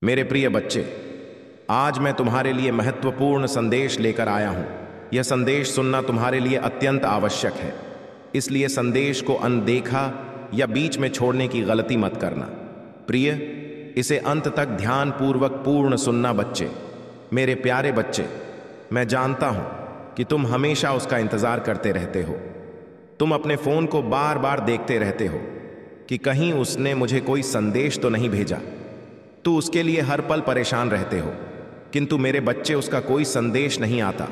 मेरे प्रिय बच्चे, आज मैं तुम्हारे लिए महत्वपूर्ण संदेश लेकर आया हूं। यह संदेश सुनना तुम्हारे लिए अत्यंत आवश्यक है, इसलिए संदेश को अनदेखा या बीच में छोड़ने की गलती मत करना। प्रिय, इसे अंत तक ध्यानपूर्वक पूर्ण सुनना। बच्चे, मेरे प्यारे बच्चे, मैं जानता हूं कि तुम हमेशा उसका इंतजार करते रहते हो। तुम अपने फोन को बार बार देखते रहते हो कि कहीं उसने मुझे कोई संदेश तो नहीं भेजा। तो उसके लिए हर पल परेशान रहते हो, किंतु मेरे बच्चे, उसका कोई संदेश नहीं आता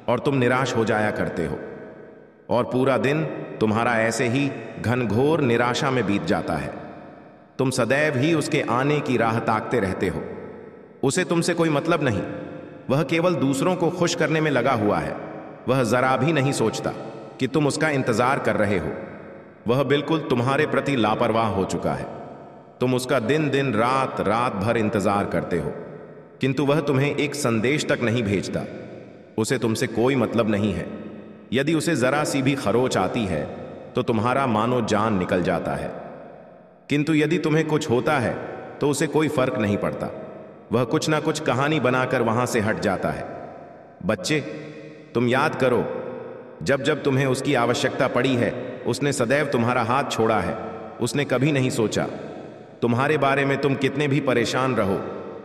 और तुम निराश हो जाया करते हो और पूरा दिन तुम्हारा ऐसे ही घनघोर निराशा में बीत जाता है। तुम सदैव ही उसके आने की राह ताकते रहते हो। उसे तुमसे कोई मतलब नहीं, वह केवल दूसरों को खुश करने में लगा हुआ है। वह जरा भी नहीं सोचता कि तुम उसका इंतजार कर रहे हो। वह बिल्कुल तुम्हारे प्रति लापरवाह हो चुका है। तुम उसका दिन दिन रात रात भर इंतजार करते हो, किंतु वह तुम्हें एक संदेश तक नहीं भेजता। उसे तुमसे कोई मतलब नहीं है। यदि उसे जरा सी भी खरोच आती है तो तुम्हारा मानो जान निकल जाता है, किंतु यदि तुम्हें कुछ होता है तो उसे कोई फर्क नहीं पड़ता। वह कुछ ना कुछ कहानी बनाकर वहां से हट जाता है। बच्चे, तुम याद करो, जब जब तुम्हें उसकी आवश्यकता पड़ी है, उसने सदैव तुम्हारा हाथ छोड़ा है। उसने कभी नहीं सोचा तुम्हारे बारे में तुम कितने भी परेशान रहो,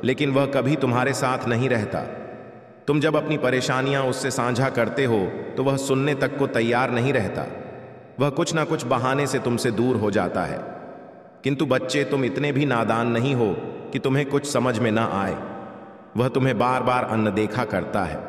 लेकिन वह कभी तुम्हारे साथ नहीं रहता। तुम जब अपनी परेशानियां उससे साझा करते हो तो वह सुनने तक को तैयार नहीं रहता। वह कुछ ना कुछ बहाने से तुमसे दूर हो जाता है। किंतु बच्चे, तुम इतने भी नादान नहीं हो कि तुम्हें कुछ समझ में ना आए। वह तुम्हें बार बार अनदेखा करता है,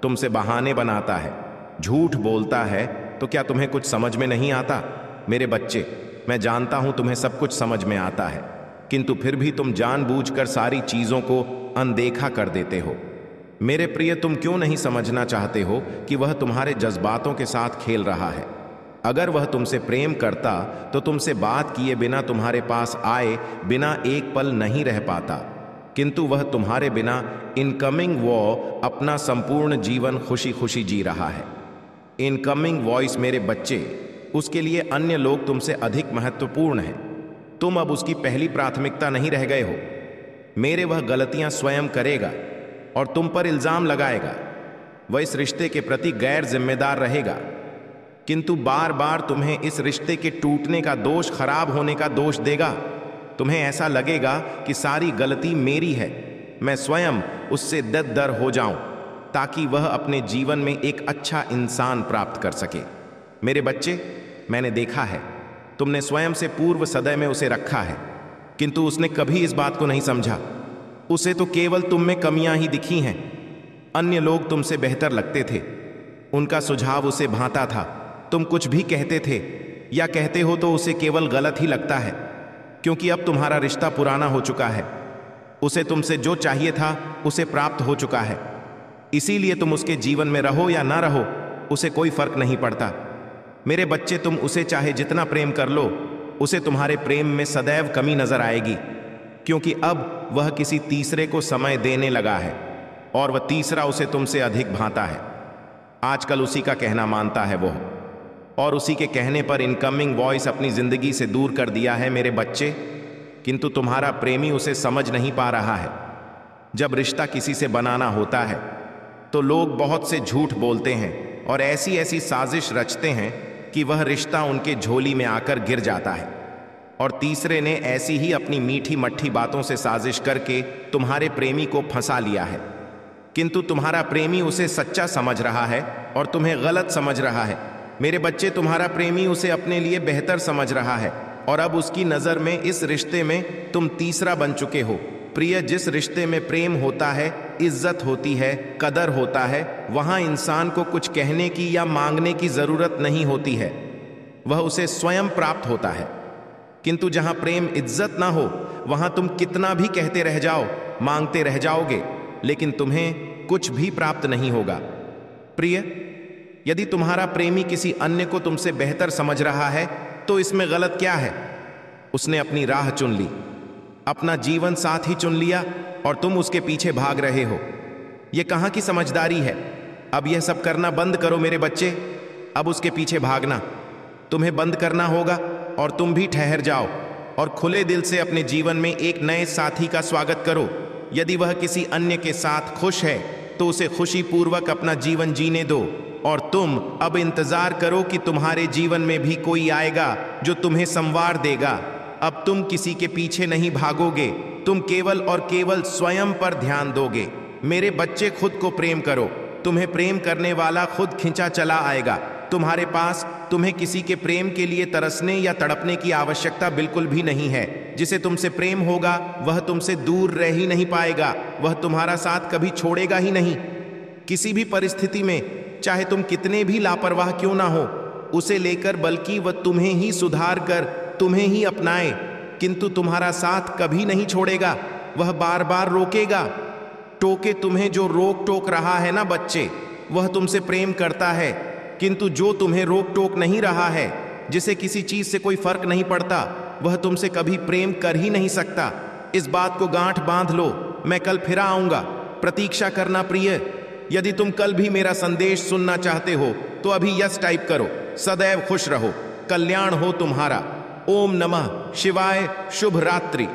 तुमसे बहाने बनाता है, झूठ बोलता है। तो क्या तुम्हें कुछ समझ में नहीं आता? मेरे बच्चे, मैं जानता हूं तुम्हें सब कुछ समझ में आता है, किंतु फिर भी तुम जानबूझकर सारी चीजों को अनदेखा कर देते हो। मेरे प्रिय, तुम क्यों नहीं समझना चाहते हो कि वह तुम्हारे जज्बातों के साथ खेल रहा है? अगर वह तुमसे प्रेम करता तो तुमसे बात किए बिना, तुम्हारे पास आए बिना एक पल नहीं रह पाता, किंतु वह तुम्हारे बिना इनकमिंग वो अपना संपूर्ण जीवन खुशी खुशी जी रहा है। इनकमिंग वॉइस, मेरे बच्चे, उसके लिए अन्य लोग तुमसे अधिक महत्वपूर्ण हैं। तुम अब उसकी पहली प्राथमिकता नहीं रह गए हो। मेरे, वह गलतियां स्वयं करेगा और तुम पर इल्जाम लगाएगा। वह इस रिश्ते के प्रति गैर जिम्मेदार रहेगा, किंतु बार बार तुम्हें इस रिश्ते के टूटने का दोष, खराब होने का दोष देगा। तुम्हें ऐसा लगेगा कि सारी गलती मेरी है, मैं स्वयं उससे दर हो जाऊं ताकि वह अपने जीवन में एक अच्छा इंसान प्राप्त कर सके। मेरे बच्चे, मैंने देखा है, तुमने स्वयं से पूर्व सदय में उसे रखा है, किंतु उसने कभी इस बात को नहीं समझा। उसे तो केवल तुम में कमियां ही दिखी हैं। अन्य लोग तुमसे बेहतर लगते थे, उनका सुझाव उसे भाता था। तुम कुछ भी कहते थे या कहते हो तो उसे केवल गलत ही लगता है, क्योंकि अब तुम्हारा रिश्ता पुराना हो चुका है। उसे तुमसे जो चाहिए था उसे प्राप्त हो चुका है। इसीलिए तुम उसके जीवन में रहो या ना रहो, उसे कोई फर्क नहीं पड़ता। मेरे बच्चे, तुम उसे चाहे जितना प्रेम कर लो, उसे तुम्हारे प्रेम में सदैव कमी नजर आएगी, क्योंकि अब वह किसी तीसरे को समय देने लगा है और वह तीसरा उसे तुमसे अधिक भाता है। आजकल उसी का कहना मानता है वो, और उसी के कहने पर इनकमिंग वॉइस अपनी जिंदगी से दूर कर दिया है। मेरे बच्चे, किंतु तुम्हारा प्रेमी उसे समझ नहीं पा रहा है। जब रिश्ता किसी से बनाना होता है तो लोग बहुत से झूठ बोलते हैं और ऐसी ऐसी साजिश रचते हैं कि वह रिश्ता उनके झोली में आकर गिर जाता है। और तीसरे ने ऐसी ही अपनी मीठी मट्ठी बातों से साजिश करके तुम्हारे प्रेमी को फंसा लिया है, किंतु तुम्हारा प्रेमी उसे सच्चा समझ रहा है और तुम्हें गलत समझ रहा है। मेरे बच्चे, तुम्हारा प्रेमी उसे अपने लिए बेहतर समझ रहा है और अब उसकी नजर में इस रिश्ते में तुम तीसरा बन चुके हो। प्रिय, जिस रिश्ते में प्रेम होता है, इज्जत होती है, कदर होता है, वहां इंसान को कुछ कहने की या मांगने की जरूरत नहीं होती है, वह उसे स्वयं प्राप्त होता है। किंतु जहां प्रेम इज्जत ना हो, वहां तुम कितना भी कहते रह जाओ, मांगते रह जाओगे, लेकिन तुम्हें कुछ भी प्राप्त नहीं होगा। प्रिय, यदि तुम्हारा प्रेमी किसी अन्य को तुमसे बेहतर समझ रहा है तो इसमें गलत क्या है? उसने अपनी राह चुन ली, अपना जीवन साथी चुन लिया और तुम उसके पीछे भाग रहे हो। यह कहां की समझदारी है? अब यह सब करना बंद करो मेरे बच्चे। अब उसके पीछे भागना तुम्हें बंद करना होगा और तुम भी ठहर जाओ और खुले दिल से अपने जीवन में एक नए साथी का स्वागत करो। यदि वह किसी अन्य के साथ खुश है तो उसे खुशी पूर्वक अपना जीवन जीने दो, और तुम अब इंतजार करो कि तुम्हारे जीवन में भी कोई आएगा जो तुम्हें संवार देगा। अब तुम किसी के पीछे नहीं भागोगे, तुम केवल और केवल स्वयं पर ध्यान दोगे। मेरे बच्चे, खुद को प्रेम करो, तुम्हें प्रेम करने वाला खुद खिंचा चला आएगा तुम्हारे पास। तुम्हें किसी के प्रेम के लिए तरसने या तड़पने की आवश्यकता बिल्कुल भी नहीं है। जिसे तुमसे प्रेम होगा वह तुमसे दूर रह ही नहीं पाएगा, वह तुम्हारा साथ कभी छोड़ेगा ही नहीं। किसी भी परिस्थिति में, चाहे तुम कितने भी लापरवाह क्यों ना हो, उसे लेकर, बल्कि वह तुम्हें ही सुधार कर तुम्हें ही अपनाए, किंतु तुम्हारा साथ कभी नहीं छोड़ेगा। वह बार बार रोकेगा, टोके तुम्हें जो रोक टोक रहा है ना बच्चे, वह तुमसे प्रेम करता है। किंतु जो तुम्हें रोक टोक नहीं रहा है, जिसे किसी चीज से कोई फर्क नहीं पड़ता, वह तुमसे कभी प्रेम कर ही नहीं सकता। इस बात को गांठ बांध लो, मैं कल फिर आऊंगा, प्रतीक्षा करना प्रिय। यदि तुम कल भी मेरा संदेश सुनना चाहते हो तो अभी यस टाइप करो। सदैव खुश रहो, कल्याण हो तुम्हारा। ओम नमः शिवाय। शुभ रात्रि।